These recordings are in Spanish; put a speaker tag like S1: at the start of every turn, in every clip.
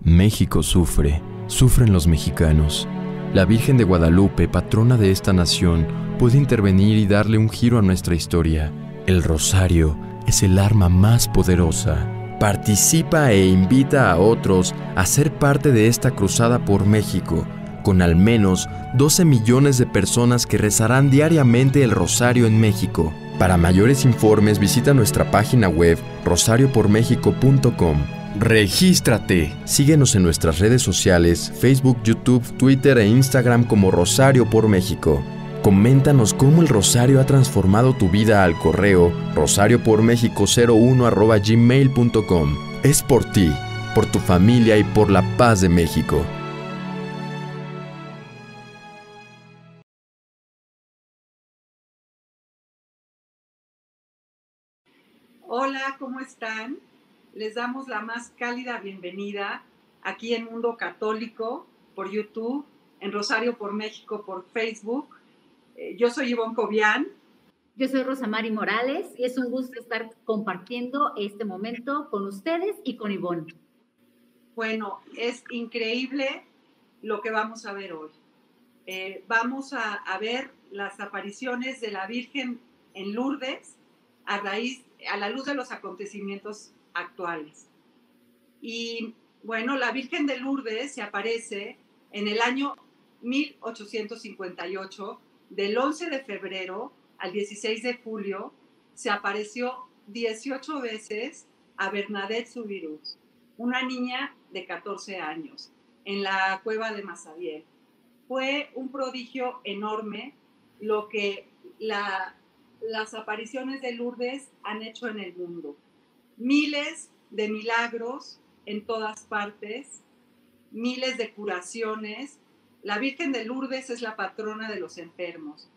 S1: México sufre, sufren los mexicanos. La Virgen de Guadalupe, patrona de esta nación, puede intervenir y darle un giro a nuestra historia. El rosario es el arma más poderosa. Participa e invita a otros a ser parte de esta cruzada por México, con al menos 12 millones de personas que rezarán diariamente el rosario en México. Para mayores informes visita nuestra página web rosariopormexico.com. ¡Regístrate! Síguenos en nuestras redes sociales, Facebook, YouTube, Twitter e Instagram como Rosario por México. Coméntanos cómo el rosario ha transformado tu vida al correo rosariopormexico01@gmail.com. Es por ti, por tu familia y por la paz de México.
S2: Hola, ¿cómo están? Les damos la más cálida bienvenida aquí en Mundo Católico por YouTube, en Rosario por México por Facebook. Yo soy Ivonne Cobian.
S3: Yo soy Rosamari Morales y es un gusto estar compartiendo este momento con ustedes y con Ivonne.
S2: Bueno, es increíble lo que vamos a ver hoy. Vamos a ver las apariciones de la Virgen en Lourdes a la luz de los acontecimientos actuales. Y bueno, la Virgen de Lourdes se aparece en el año 1858, del 11 de febrero al 16 de julio, se apareció 18 veces a Bernadette Soubirous, una niña de 14 años, en la cueva de Massabielle. Fue un prodigio enorme lo que las apariciones de Lourdes han hecho en el mundo. Miles de milagros en todas partes, miles de curaciones. La Virgen de Lourdes es la patrona de los enfermos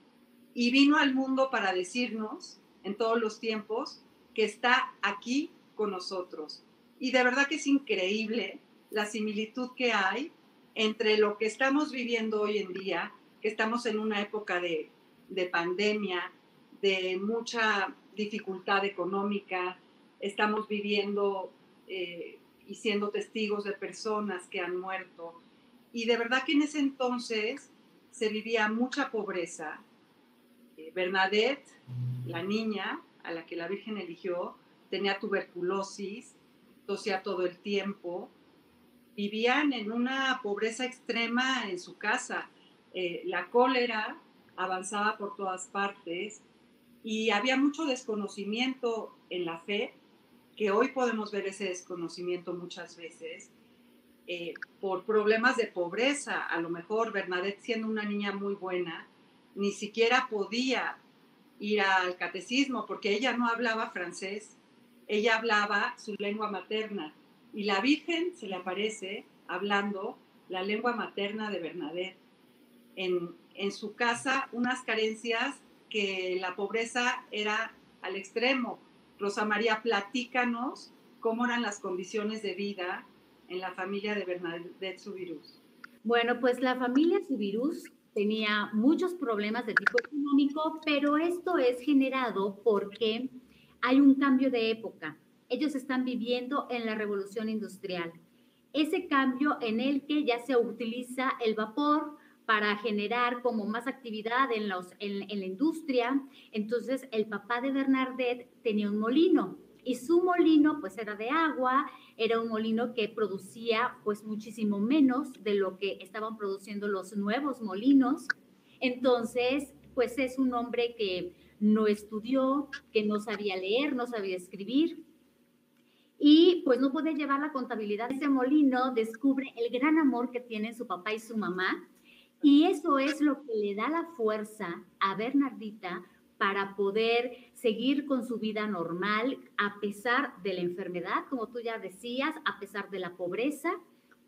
S2: y vino al mundo para decirnos en todos los tiempos que está aquí con nosotros. Y de verdad que es increíble la similitud que hay entre lo que estamos viviendo hoy en día, que estamos en una época de pandemia, de mucha dificultad económica, estamos viviendo y siendo testigos de personas que han muerto. Y de verdad que en ese entonces se vivía mucha pobreza. Bernadette, la niña a la que la Virgen eligió, tenía tuberculosis, tosía todo el tiempo. Vivían en una pobreza extrema en su casa. La cólera avanzaba por todas partes y había mucho desconocimiento en la fe, que hoy podemos ver ese desconocimiento muchas veces, por problemas de pobreza. A lo mejor Bernadette, siendo una niña muy buena, ni siquiera podía ir al catecismo porque ella no hablaba francés, ella hablaba su lengua materna y la Virgen se le aparece hablando la lengua materna de Bernadette. En su casa unas carencias que la pobreza era al extremo. Rosa María, platícanos cómo eran las condiciones de vida en la familia de Bernadette Soubirous.
S3: Bueno, pues la familia Soubirous tenía muchos problemas de tipo económico, pero esto es generado porque hay un cambio de época. Ellos están viviendo en la revolución industrial. Ese cambio en el que ya se utiliza el vapor para generar como más actividad en la industria. Entonces, el papá de Bernadette tenía un molino y su molino pues era de agua, era un molino que producía pues muchísimo menos de lo que estaban produciendo los nuevos molinos. Entonces, pues es un hombre que no estudió, que no sabía leer, no sabía escribir, y pues no podía llevar la contabilidad de ese molino. Descubre el gran amor que tienen su papá y su mamá, y eso es lo que le da la fuerza a Bernardita para poder seguir con su vida normal a pesar de la enfermedad, como tú ya decías, a pesar de la pobreza,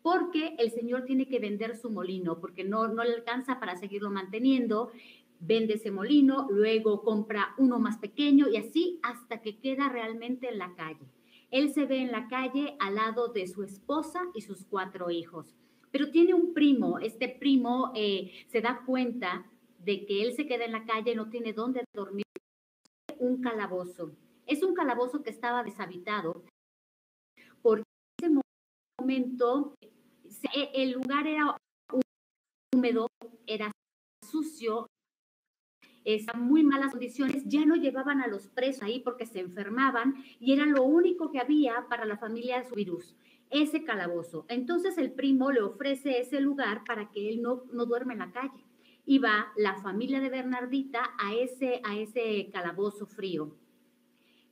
S3: porque el señor tiene que vender su molino, porque no le alcanza para seguirlo manteniendo. Vende ese molino, luego compra uno más pequeño y así hasta que queda realmente en la calle. Él se ve en la calle al lado de su esposa y sus 4 hijos. Pero tiene un primo. Este primo se da cuenta de que él se queda en la calle, no tiene dónde dormir. Un calabozo. Es un calabozo que estaba deshabitado porque en ese momento El lugar era húmedo, era sucio, estaban muy malas condiciones, ya no llevaban a los presos ahí porque se enfermaban y era lo único que había para la familia de Subirús, ese calabozo. Entonces el primo le ofrece ese lugar para que él no duerme en la calle. Y va la familia de Bernardita a ese calabozo frío.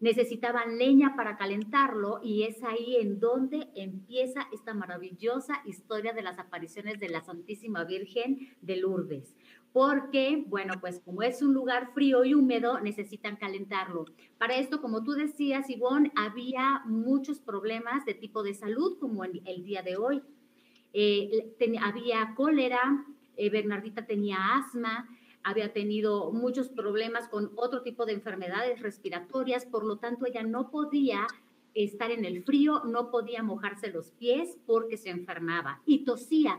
S3: Necesitaban leña para calentarlo y es ahí en donde empieza esta maravillosa historia de las apariciones de la Santísima Virgen de Lourdes. Porque, bueno, pues como es un lugar frío y húmedo, necesitan calentarlo. Para esto, como tú decías, Ivonne, había muchos problemas de tipo de salud, como en el día de hoy. Había cólera, Bernardita tenía asma, había tenido muchos problemas con otro tipo de enfermedades respiratorias, por lo tanto ella no podía estar en el frío, no podía mojarse los pies porque se enfermaba y tosía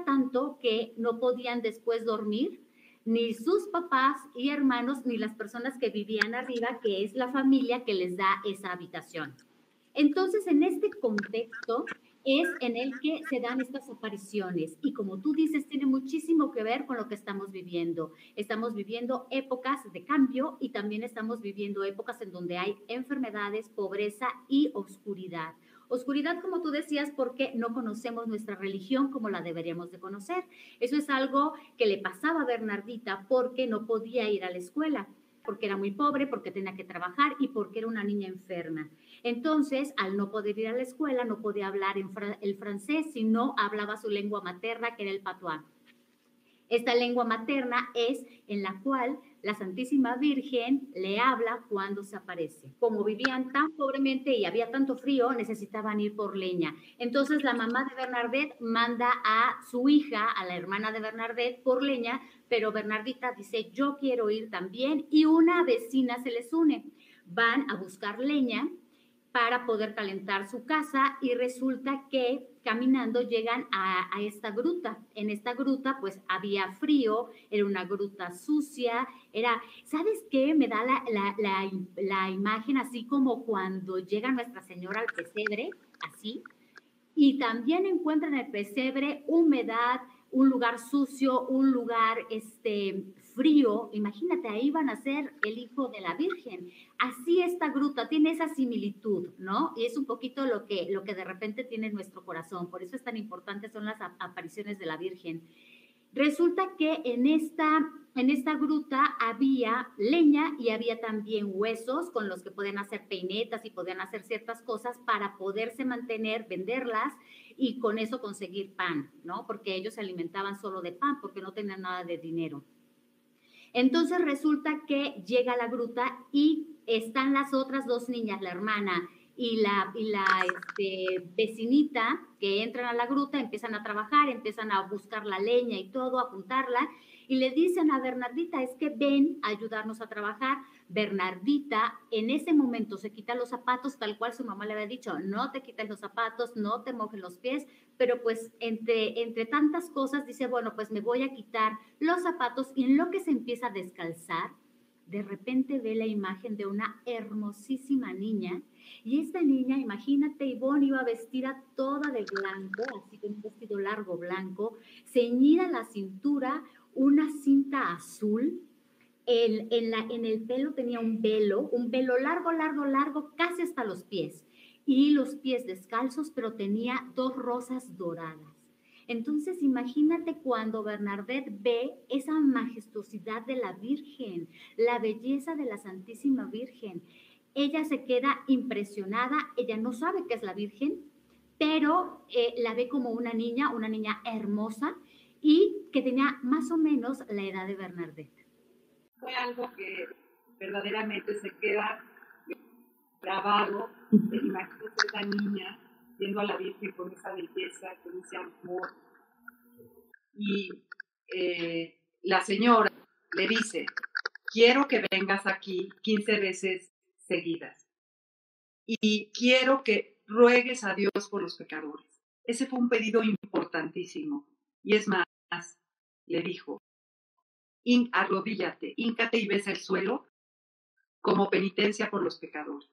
S3: tanto que no podían después dormir ni sus papás y hermanos ni las personas que vivían arriba, que es la familia que les da esa habitación. Entonces, en este contexto es en el que se dan estas apariciones y como tú dices, tiene muchísimo que ver con lo que estamos viviendo. Estamos viviendo épocas de cambio y también estamos viviendo épocas en donde hay enfermedades, pobreza y oscuridad. Oscuridad, como tú decías, porque no conocemos nuestra religión como la deberíamos de conocer. Eso es algo que le pasaba a Bernardita porque no podía ir a la escuela, porque era muy pobre, porque tenía que trabajar y porque era una niña enferma. Entonces, al no poder ir a la escuela, no podía hablar el francés, sino hablaba su lengua materna, que era el patuá. Esta lengua materna es en la cual la Santísima Virgen le habla cuando se aparece. Como vivían tan pobremente y había tanto frío, necesitaban ir por leña. Entonces la mamá de Bernadette manda a su hija, a la hermana de Bernadette, por leña, pero Bernardita dice, yo quiero ir también, y una vecina se les une. Van a buscar leña para poder calentar su casa y resulta que caminando llegan a esta gruta. En esta gruta pues había frío, era una gruta sucia, era, ¿sabes qué? Me da la imagen así como cuando llega Nuestra Señora al pesebre, así, y también encuentran en el pesebre humedad, un lugar sucio, un lugar frío. Imagínate, ahí van a ser el hijo de la Virgen. Así esta gruta tiene esa similitud, ¿no? Y es un poquito lo que de repente tiene nuestro corazón. Por eso es tan importante son las apariciones de la Virgen. Resulta que en esta gruta había leña y había también huesos con los que podían hacer peinetas y podían hacer ciertas cosas para poderse mantener, venderlas y con eso conseguir pan, ¿no? Porque ellos se alimentaban solo de pan porque no tenían nada de dinero. Entonces resulta que llega a la gruta y están las otras dos niñas, la hermana y la vecinita, que entran a la gruta, empiezan a trabajar, empiezan a buscar la leña y todo, a juntarla, y le dicen a Bernardita, es que ven a ayudarnos a trabajar. Bernardita en ese momento se quita los zapatos, tal cual su mamá le había dicho, no te quites los zapatos, no te mojes los pies, pero pues entre tantas cosas dice, bueno, pues me voy a quitar los zapatos, y en lo que se empieza a descalzar, de repente ve la imagen de una hermosísima niña, y esta niña, imagínate, Ivonne, iba vestida toda de blanco, así con un vestido largo blanco, ceñida a la cintura, una cinta azul, en el pelo tenía un velo largo, casi hasta los pies, y los pies descalzos, pero tenía dos rosas doradas. Entonces, imagínate cuando Bernadette ve esa majestuosidad de la Virgen, la belleza de la Santísima Virgen. Ella se queda impresionada, ella no sabe qué es la Virgen, pero la ve como una niña hermosa y que tenía más o menos la edad de Bernadette.
S2: Fue algo que verdaderamente se queda grabado. Imagínate esa niña viendo a la Virgen con esa belleza, con ese amor. Y la señora le dice, quiero que vengas aquí 15 veces seguidas y quiero que ruegues a Dios por los pecadores. Ese fue un pedido importantísimo. Y es más, le dijo, arrodíllate, híncate y besa el suelo como penitencia por los pecadores.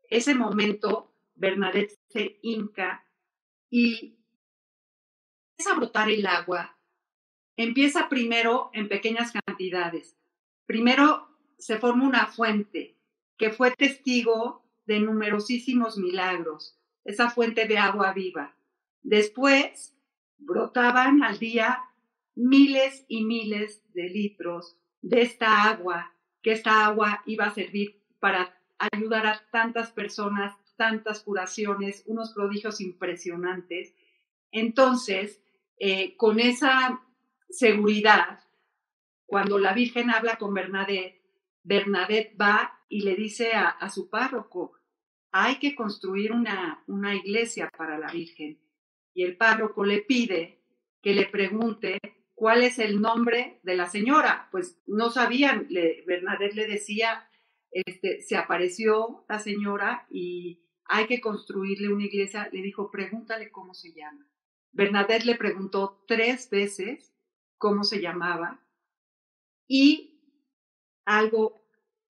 S2: Ese momento, Bernadette se hinca y a brotar el agua, empieza primero en pequeñas cantidades. Primero se forma una fuente que fue testigo de numerosísimos milagros, esa fuente de agua viva. Después brotaban al día miles y miles de litros de esta agua, que esta agua iba a servir para ayudar a tantas personas, tantas curaciones, unos prodigios impresionantes. Entonces, con esa seguridad, cuando la Virgen habla con Bernadette, Bernadette va y le dice a su párroco, hay que construir una iglesia para la Virgen. Y el párroco le pide que le pregunte cuál es el nombre de la señora. Pues no sabían, Bernadette le decía, se apareció la señora y hay que construirle una iglesia. Le dijo, pregúntale cómo se llama. Bernadette le preguntó 3 veces cómo se llamaba y algo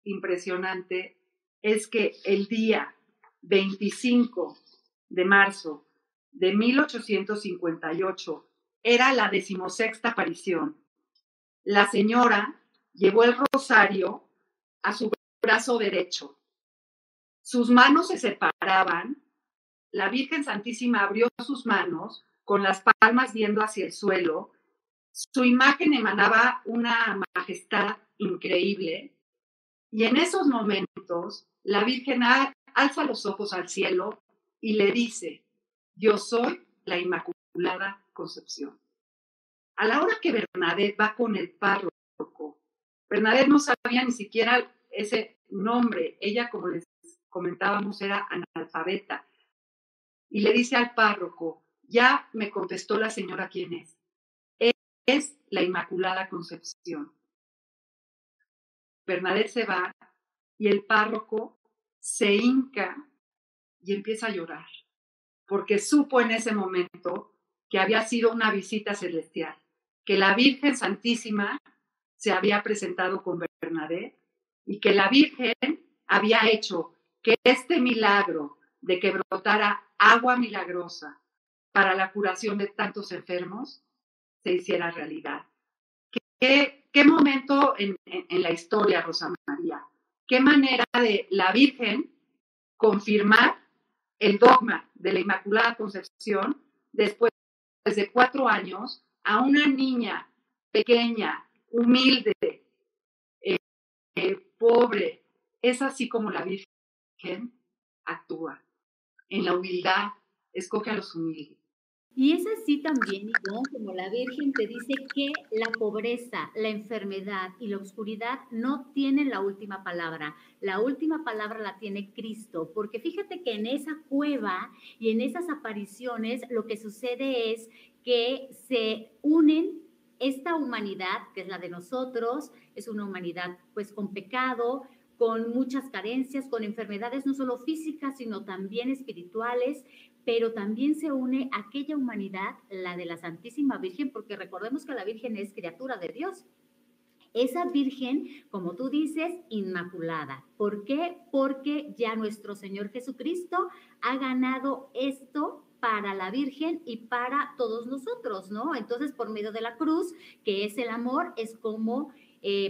S2: impresionante es que el día 25 de marzo de 1858 era la 16ª aparición. La señora llevó el rosario a su brazo derecho. Sus manos se separaban. La Virgen Santísima abrió sus manos con las palmas viendo hacia el suelo. Su imagen emanaba una majestad increíble. Y en esos momentos, la Virgen alza los ojos al cielo y le dice, yo soy la Inmaculada Concepción. A la hora que Bernadette va con el párroco, Bernadette no sabía ni siquiera ese nombre. Ella, como les comentábamos, era analfabeta. Y le dice al párroco, ya me contestó la señora quién es. Es la Inmaculada Concepción. Bernadette se va y el párroco se hinca y empieza a llorar, porque supo en ese momento que había sido una visita celestial, que la Virgen Santísima se había presentado con Bernadette y que la Virgen había hecho que este milagro de que brotara agua milagrosa para la curación de tantos enfermos se hiciera realidad. ¿Qué momento en la historia, Rosa María? ¿Qué manera de la Virgen confirmar el dogma de la Inmaculada Concepción después de 4 años a una niña pequeña, humilde, pobre? Es así como la Virgen actúa. En la humildad, escoge a los humildes.
S3: Y es así también, ¿no? Como la Virgen te dice que la pobreza, la enfermedad y la oscuridad no tienen la última palabra. La última palabra la tiene Cristo, porque fíjate que en esa cueva y en esas apariciones lo que sucede es que se unen esta humanidad, que es la de nosotros, es una humanidad pues con pecado, con muchas carencias, con enfermedades no solo físicas, sino también espirituales, pero también se une aquella humanidad, la de la Santísima Virgen, porque recordemos que la Virgen es criatura de Dios. Esa Virgen, como tú dices, inmaculada. ¿Por qué? Porque ya nuestro Señor Jesucristo ha ganado esto para la Virgen y para todos nosotros, ¿no? Entonces, por medio de la cruz, que es el amor, es como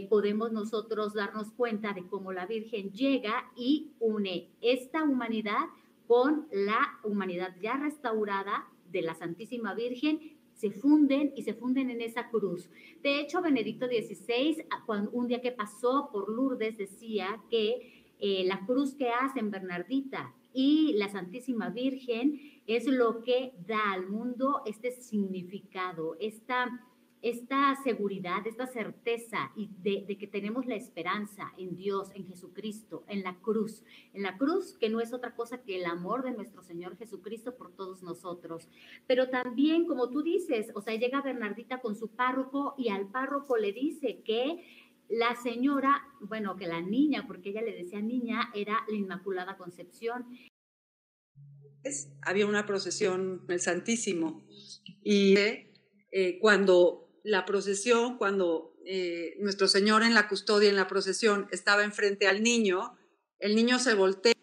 S3: podemos nosotros darnos cuenta de cómo la Virgen llega y une esta humanidad con la humanidad ya restaurada de la Santísima Virgen, se funden en esa cruz. De hecho, Benedicto XVI, un día que pasó por Lourdes, decía que la cruz que hacen Bernardita y la Santísima Virgen es lo que da al mundo este significado, esta seguridad, esta certeza y de que tenemos la esperanza en Dios, en Jesucristo, en la cruz que no es otra cosa que el amor de nuestro Señor Jesucristo por todos nosotros. Pero también, como tú dices, o sea, llega Bernardita con su párroco y al párroco le dice que la señora, bueno, que la niña, porque ella le decía niña, era la Inmaculada Concepción.
S2: Había una procesión del Santísimo y cuando la procesión, cuando nuestro Señor en la custodia, en la procesión, estaba enfrente al niño, el niño se voltea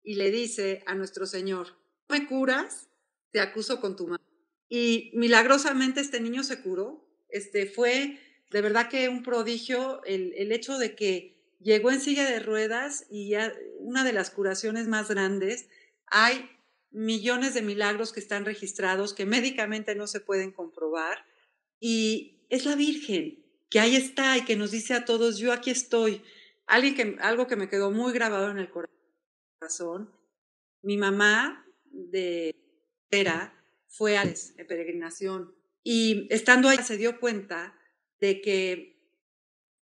S2: y le dice a nuestro Señor, ¿me curas? te acuso con tu mano. Y milagrosamente este niño se curó. Fue de verdad que un prodigio el hecho de que llegó en silla de ruedas y ya una de las curaciones más grandes. Hay millones de milagros que están registrados, que médicamente no se pueden comprobar. Y es la Virgen, que ahí está y que nos dice a todos, yo aquí estoy. Algo que me quedó muy grabado en el corazón. Mi mamá de Vera fue en peregrinación y estando ahí se dio cuenta de que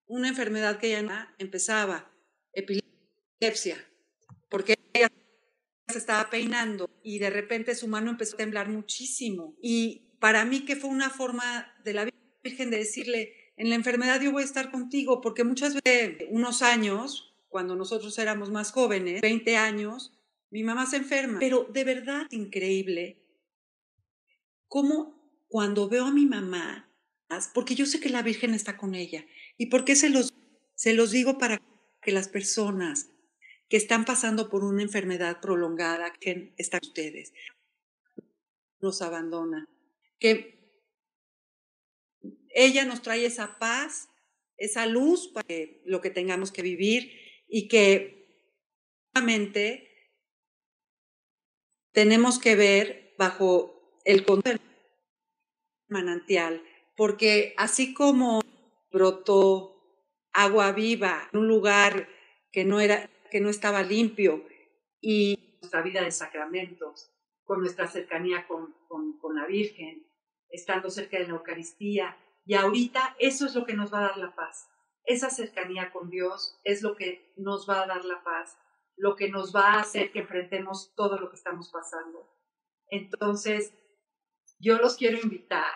S2: una enfermedad que ella empezaba, epilepsia, porque ella se estaba peinando y de repente su mano empezó a temblar muchísimo. Y para mí que fue una forma de la Virgen de decirle, en la enfermedad yo voy a estar contigo, porque muchas veces, unos años, cuando nosotros éramos más jóvenes, 20 años, mi mamá se enferma, pero de verdad increíble cómo cuando veo a mi mamá, porque yo sé que la Virgen está con ella, y porque se los digo para que las personas que están pasando por una enfermedad prolongada, que están ustedes, nos abandona, que ella nos trae esa paz, esa luz para lo que tengamos que vivir y que realmente tenemos que ver bajo el control manantial, porque así como brotó agua viva en un lugar que no estaba limpio, y nuestra vida de sacramentos, con nuestra cercanía con la Virgen, estando cerca de la Eucaristía, y ahorita eso es lo que nos va a dar la paz. Esa cercanía con Dios es lo que nos va a dar la paz, lo que nos va a hacer que enfrentemos todo lo que estamos pasando. Entonces, yo los quiero invitar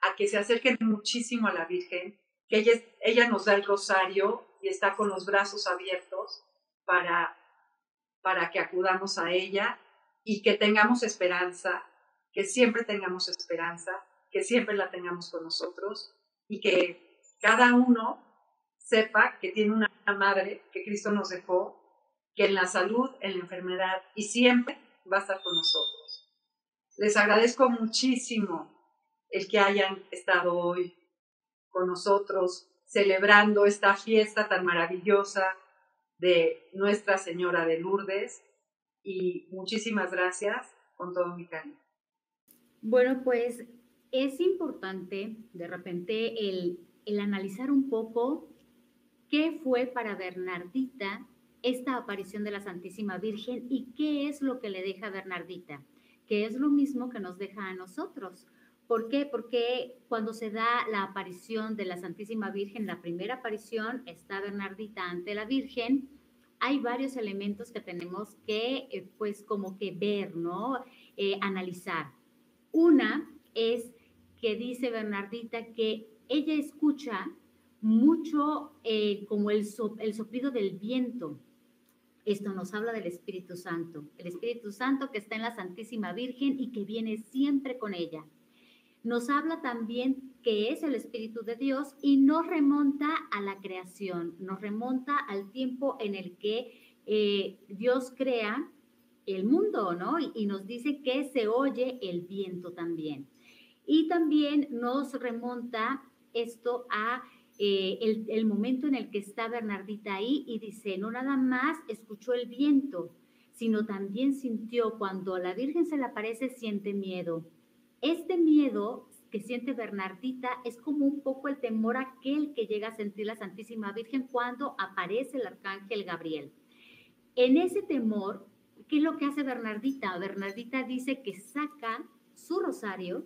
S2: a que se acerquen muchísimo a la Virgen, que ella nos da el rosario y está con los brazos abiertos para que acudamos a ella y que tengamos esperanza, que siempre tengamos esperanza, que siempre la tengamos con nosotros y que cada uno sepa que tiene una madre que Cristo nos dejó, que en la salud, en la enfermedad y siempre va a estar con nosotros. Les agradezco muchísimo el que hayan estado hoy con nosotros celebrando esta fiesta tan maravillosa de Nuestra Señora de Lourdes y muchísimas gracias con todo mi cariño.
S3: Bueno, pues es importante de repente el analizar un poco qué fue para Bernardita esta aparición de la Santísima Virgen y qué es lo que le deja a Bernardita, que es lo mismo que nos deja a nosotros. ¿Por qué? Porque cuando se da la aparición de la Santísima Virgen, la primera aparición, está Bernardita ante la Virgen, hay varios elementos que tenemos que, pues, como que ver, ¿no? Analizar. Una es que dice Bernardita que ella escucha mucho como el soplido del viento. Esto nos habla del Espíritu Santo. El Espíritu Santo que está en la Santísima Virgen y que viene siempre con ella. Nos habla también que es el Espíritu de Dios y nos remonta a la creación, nos remonta al tiempo en el que Dios crea el mundo, ¿no? Y nos dice que se oye el viento también. Y también nos remonta esto a el momento en el que está Bernardita ahí y dice, no nada más escuchó el viento, sino también sintió, cuando a la Virgen se le aparece, siente miedo. Este miedo que siente Bernardita es como un poco el temor aquel que llega a sentir la Santísima Virgen cuando aparece el arcángel Gabriel. En ese temor, ¿qué es lo que hace Bernardita? Bernardita dice que saca su rosario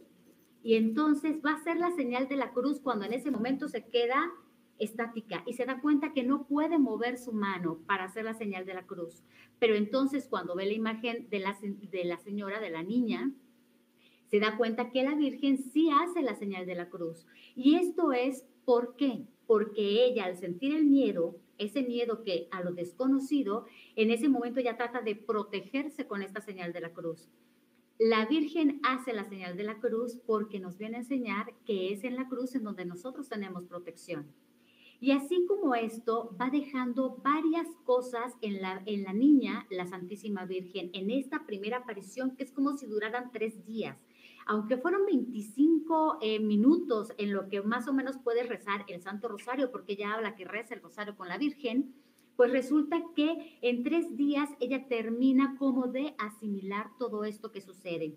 S3: y entonces va a hacer la señal de la cruz cuando en ese momento se queda estática y se da cuenta que no puede mover su mano para hacer la señal de la cruz. Pero entonces cuando ve la imagen de la señora, de la niña, se da cuenta que la Virgen sí hace la señal de la cruz. Y esto es, ¿por qué? Porque ella, al sentir el miedo, ese miedo que a lo desconocido, en ese momento ya trata de protegerse con esta señal de la cruz. La Virgen hace la señal de la cruz porque nos viene a enseñar que es en la cruz en donde nosotros tenemos protección. Y así como esto va dejando varias cosas en la niña, la Santísima Virgen, en esta primera aparición, que es como si duraran 3 días. Aunque fueron 25 minutos en lo que más o menos puedes rezar el Santo Rosario, porque ella habla que reza el Rosario con la Virgen, pues resulta que en 3 días ella termina como de asimilar todo esto que sucede.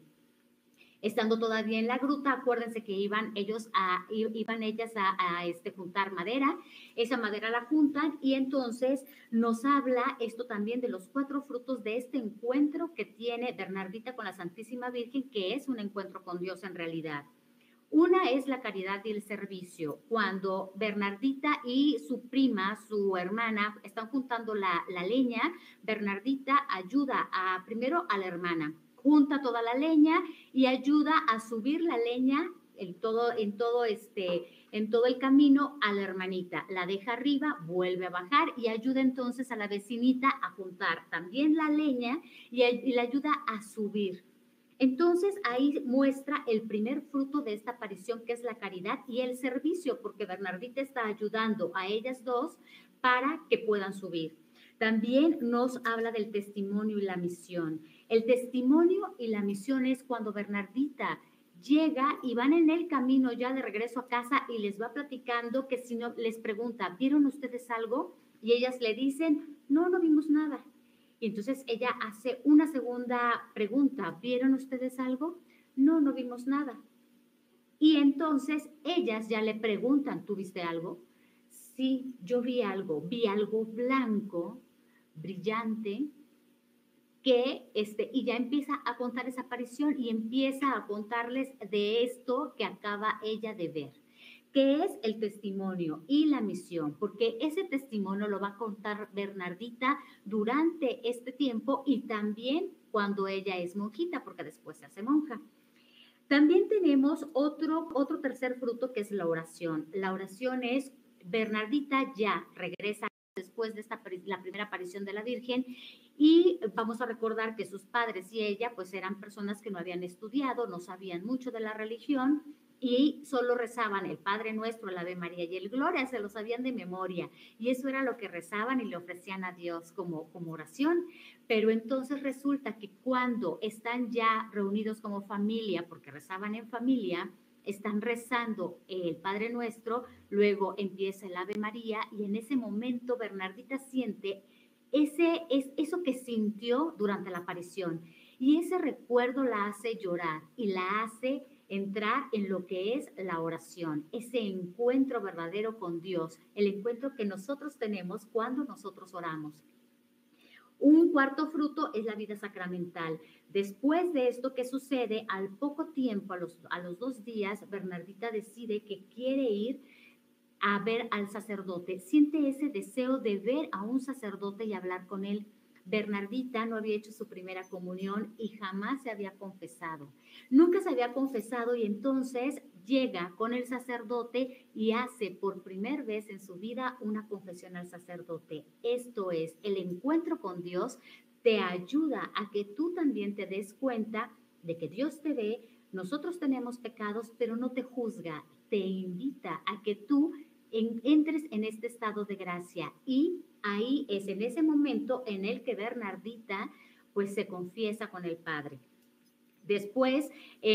S3: Estando todavía en la gruta, acuérdense que iban ellas a juntar madera, esa madera la juntan y entonces nos habla esto también de los 4 frutos de este encuentro que tiene Bernardita con la Santísima Virgen, que es un encuentro con Dios en realidad. Una es la caridad y el servicio. Cuando Bernardita y su prima, su hermana, están juntando la leña, Bernardita ayuda primero a la hermana, junta toda la leña y ayuda a subir la leña en todo el camino a la hermanita. La deja arriba, vuelve a bajar y ayuda entonces a la vecinita a juntar también la leña y la ayuda a subir. Entonces ahí muestra el primer fruto de esta aparición, que es la caridad y el servicio, porque Bernardita está ayudando a ellas dos para que puedan subir. También nos habla del testimonio y la misión. El testimonio y la misión es cuando Bernardita llega y van en el camino ya de regreso a casa y les va platicando que si no, les pregunta, ¿vieron ustedes algo? Y ellas le dicen, no, no vimos nada. Y entonces ella hace una segunda pregunta, ¿vieron ustedes algo? No, no vimos nada. Y entonces ellas ya le preguntan, ¿tú viste algo? Sí, yo vi algo blanco, brillante, y ya empieza a contar esa aparición y empieza a contarles de esto que acaba ella de ver, que es el testimonio y la misión, porque ese testimonio lo va a contar Bernardita durante este tiempo y también cuando ella es monjita, porque después se hace monja. También tenemos otro tercer fruto, que es la oración. La oración es, Bernardita ya regresa después de la primera aparición de la Virgen, y vamos a recordar que sus padres y ella pues eran personas que no habían estudiado, no sabían mucho de la religión y solo rezaban el Padre Nuestro, el Ave María y el Gloria, se lo sabían de memoria, y eso era lo que rezaban y le ofrecían a Dios como oración. Pero entonces resulta que cuando están ya reunidos como familia, porque rezaban en familia, están rezando el Padre Nuestro, luego empieza el Ave María, y en ese momento Bernardita siente eso que sintió durante la aparición, y ese recuerdo la hace llorar y la hace entrar en lo que es la oración, ese encuentro verdadero con Dios, el encuentro que nosotros tenemos cuando nosotros oramos. Un cuarto fruto es la vida sacramental. Después de esto que sucede, al poco tiempo, a los 2 días, Bernardita decide que quiere ir a ver al sacerdote. Siente ese deseo de ver a un sacerdote y hablar con él. Bernardita no había hecho su primera comunión y jamás se había confesado. Nunca se había confesado, y entonces llega con el sacerdote y hace por primera vez en su vida una confesión al sacerdote. Esto es, el encuentro con Dios te ayuda a que tú también te des cuenta de que Dios te ve. Nosotros tenemos pecados, pero no te juzga, te invita a que tú entres en este estado de gracia, y ahí es en ese momento en el que Bernardita pues se confiesa con el Padre. Después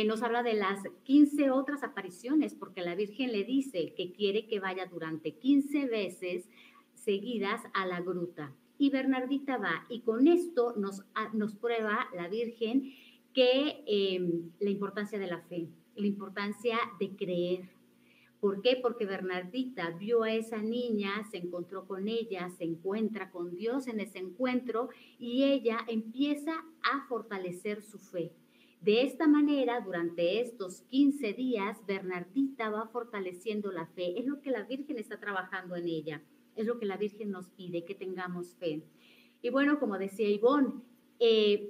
S3: nos habla de las 15 otras apariciones, porque la Virgen le dice que quiere que vaya durante 15 veces seguidas a la gruta, y Bernardita va, y con esto nos prueba la Virgen que la importancia de la fe, la importancia de creer. ¿Por qué? Porque Bernardita vio a esa niña, se encontró con ella, se encuentra con Dios en ese encuentro, y ella empieza a fortalecer su fe. De esta manera, durante estos 15 días, Bernardita va fortaleciendo la fe. Es lo que la Virgen está trabajando en ella. Es lo que la Virgen nos pide, que tengamos fe. Y bueno, como decía Ivonne,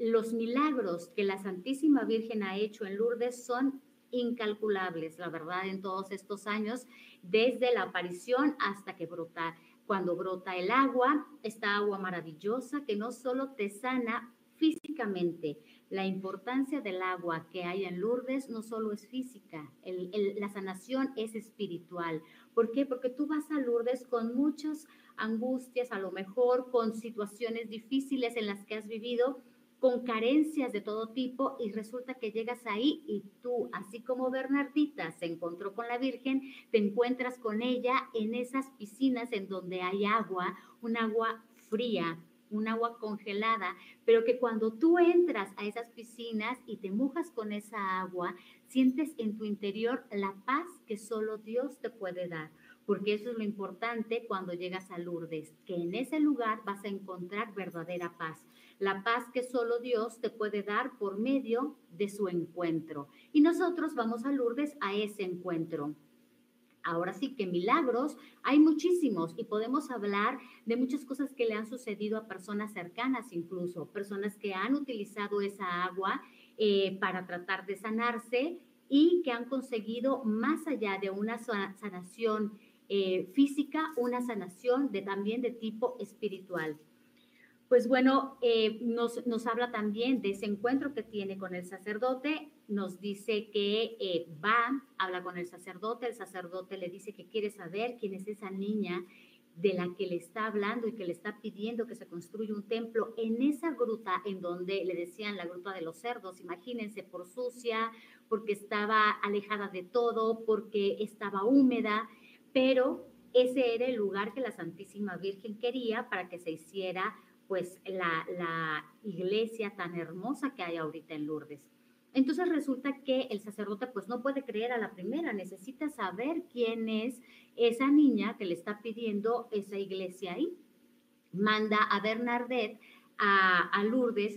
S3: los milagros que la Santísima Virgen ha hecho en Lourdes son incalculables, la verdad, en todos estos años, desde la aparición hasta que brota. Cuando brota el agua, esta agua maravillosa que no solo te sana físicamente. La importancia del agua que hay en Lourdes no solo es física, la sanación es espiritual. ¿Por qué? Porque tú vas a Lourdes con muchas angustias, a lo mejor con situaciones difíciles en las que has vivido, con carencias de todo tipo, y resulta que llegas ahí y tú, así como Bernardita se encontró con la Virgen, te encuentras con ella en esas piscinas en donde hay agua, un agua fría, un agua congelada, pero que cuando tú entras a esas piscinas y te mojas con esa agua, sientes en tu interior la paz que solo Dios te puede dar, porque eso es lo importante cuando llegas a Lourdes, que en ese lugar vas a encontrar verdadera paz, la paz que solo Dios te puede dar por medio de su encuentro. Y nosotros vamos a Lourdes a ese encuentro. Ahora sí que milagros hay muchísimos y podemos hablar de muchas cosas que le han sucedido a personas cercanas, incluso personas que han utilizado esa agua para tratar de sanarse y que han conseguido, más allá de una sanación física, una sanación también de tipo espiritual. Pues bueno, nos habla también de ese encuentro que tiene con el sacerdote, nos dice que habla con el sacerdote le dice que quiere saber quién es esa niña de la que le está hablando y que le está pidiendo que se construya un templo en esa gruta en donde le decían la gruta de los cerdos, imagínense, por sucia, porque estaba alejada de todo, porque estaba húmeda, pero ese era el lugar que la Santísima Virgen quería para que se hiciera pues la iglesia tan hermosa que hay ahorita en Lourdes. Entonces resulta que el sacerdote pues no puede creer a la primera, necesita saber quién es esa niña que le está pidiendo esa iglesia ahí. Manda a Bernadette a Lourdes,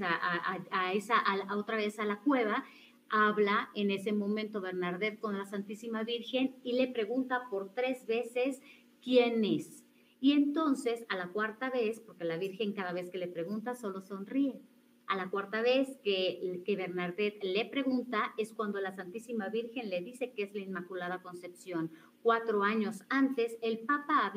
S3: otra vez a la cueva, habla en ese momento Bernadette con la Santísima Virgen y le pregunta por 3 veces quién es. Y entonces a la cuarta vez, porque la Virgen cada vez que le pregunta solo sonríe, a la cuarta vez que Bernadette le pregunta es cuando la Santísima Virgen le dice que es la Inmaculada Concepción. 4 años antes el Papa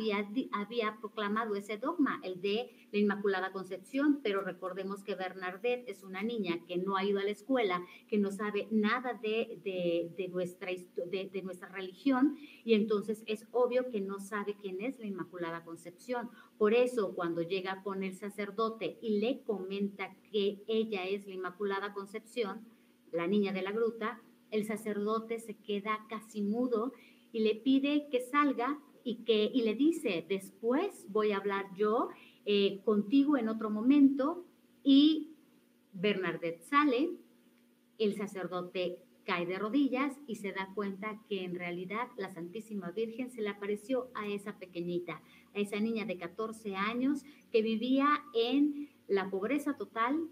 S3: había proclamado ese dogma, el de la Inmaculada Concepción, pero recordemos que Bernadette es una niña que no ha ido a la escuela, que no sabe nada de nuestra religión, y entonces es obvio que no sabe quién es la Inmaculada Concepción. Por eso cuando llega con el sacerdote y le comenta que ella es la Inmaculada Concepción, la niña de la gruta, el sacerdote se queda casi mudo y le pide que salga y le dice, después voy a hablar yo contigo en otro momento. Y Bernadette sale, el sacerdote cae de rodillas y se da cuenta que en realidad la Santísima Virgen se le apareció a esa pequeñita, a esa niña de 14 años que vivía en la pobreza total,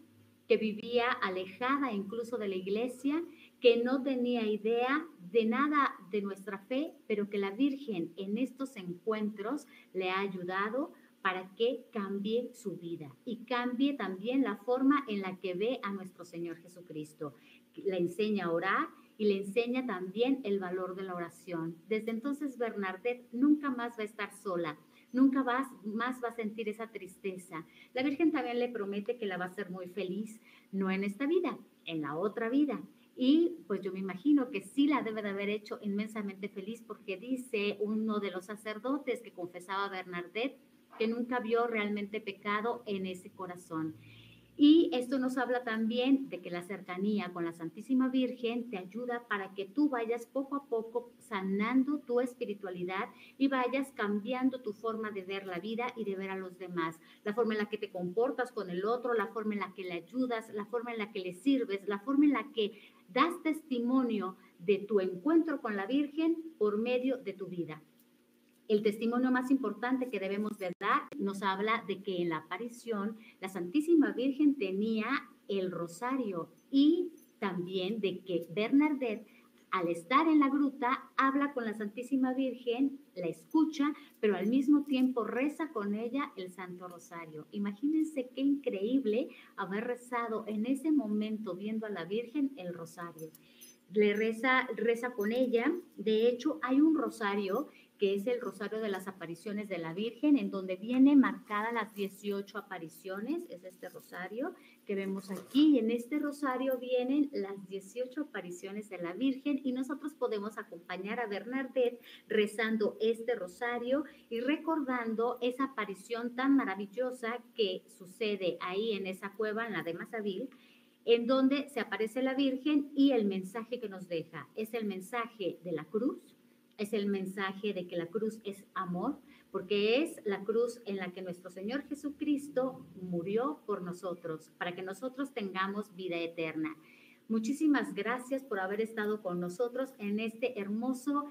S3: que vivía alejada incluso de la iglesia, que no tenía idea de nada de nuestra fe, pero que la Virgen en estos encuentros le ha ayudado para que cambie su vida y cambie también la forma en la que ve a nuestro Señor Jesucristo. Le enseña a orar y le enseña también el valor de la oración. Desde entonces Bernadette nunca más va a estar sola, nunca más va a sentir esa tristeza. La Virgen también le promete que la va a hacer muy feliz, no en esta vida, en la otra vida. Y pues yo me imagino que sí la debe de haber hecho inmensamente feliz, porque dice uno de los sacerdotes que confesaba a Bernadette que nunca vio realmente pecado en ese corazón. Y esto nos habla también de que la cercanía con la Santísima Virgen te ayuda para que tú vayas poco a poco sanando tu espiritualidad y vayas cambiando tu forma de ver la vida y de ver a los demás, la forma en la que te comportas con el otro, la forma en la que le ayudas, la forma en la que le sirves, la forma en la que das testimonio de tu encuentro con la Virgen por medio de tu vida. El testimonio más importante que debemos de dar nos habla de que en la aparición la Santísima Virgen tenía el rosario, y también de que Bernadette, al estar en la gruta, habla con la Santísima Virgen, la escucha, pero al mismo tiempo reza con ella el Santo Rosario. Imagínense qué increíble haber rezado en ese momento viendo a la Virgen el rosario. Le reza con ella. De hecho, hay un rosario que es el Rosario de las Apariciones de la Virgen, en donde viene marcada las 18 apariciones, es este rosario que vemos aquí, y en este rosario vienen las 18 apariciones de la Virgen, y nosotros podemos acompañar a Bernadette rezando este rosario y recordando esa aparición tan maravillosa que sucede ahí en esa cueva, en la de Mazavil, en donde se aparece la Virgen, y el mensaje que nos deja es el mensaje de la cruz, es el mensaje de que la cruz es amor, porque es la cruz en la que nuestro Señor Jesucristo murió por nosotros, para que nosotros tengamos vida eterna. Muchísimas gracias por haber estado con nosotros en este hermoso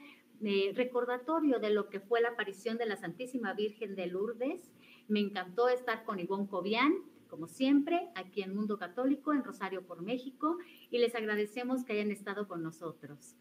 S3: recordatorio de lo que fue la aparición de la Santísima Virgen de Lourdes. Me encantó estar con Ivonne Cobian, como siempre, aquí en Mundo Católico, en Rosario por México, y les agradecemos que hayan estado con nosotros.